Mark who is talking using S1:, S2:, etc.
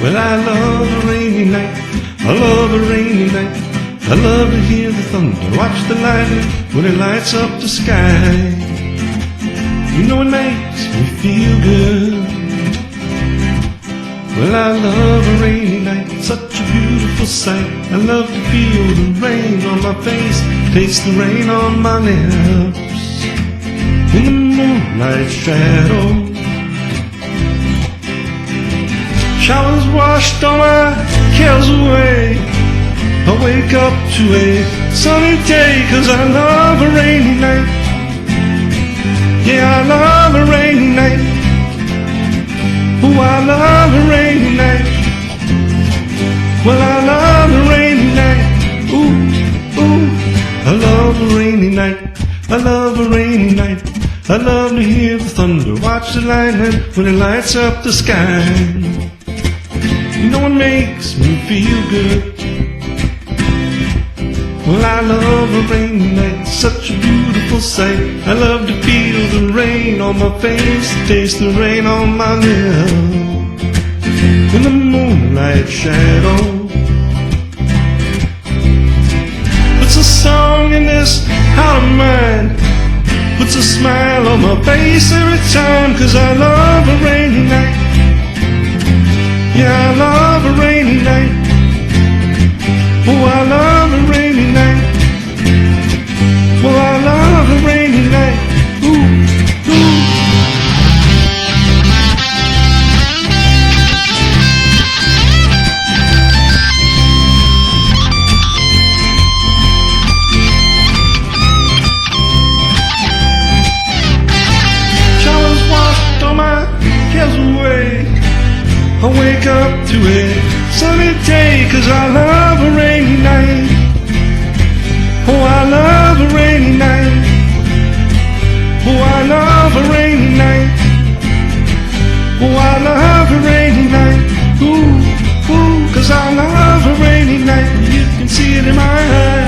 S1: Well, I love a rainy night, I love a rainy night. I love to hear the thunder, watch the lightning when it lights up the sky. You know it makes me feel good. Well, I love a rainy night, such a beautiful sight. I love to feel the rain on my face, taste the rain on my lips. In the moonlight shadow, showers washed all my cares away. I wake up to a sunny day, 'cause I love a rainy night. Yeah, I love a rainy night. Oh, I love a rainy night. Well, I love a rainy night. Ooh, ooh, I love a rainy night. I love a rainy night. I love to hear the thunder, watch the lightning when it lights up the sky. You know it makes me feel good. Well, I love a rainy night, such a beautiful sight. I love to feel the rain on my face, taste the rain on my lips. In the moonlight shadow, puts a song in this heart of mine, puts a smile on my face every time, 'cause I love a rainy night. Yeah, I love a rainy night. Oh, I love a rainy night. Oh, I love a rainy night. Ooh, ooh. Showers washed all my cares away. I wake up to a sunny day, 'cause I love a rainy night. Oh, I love a rainy night. Oh, I love a rainy night. Oh, I love a rainy night. Ooh, ooh, 'cause I love a rainy night. You can see it in my eyes.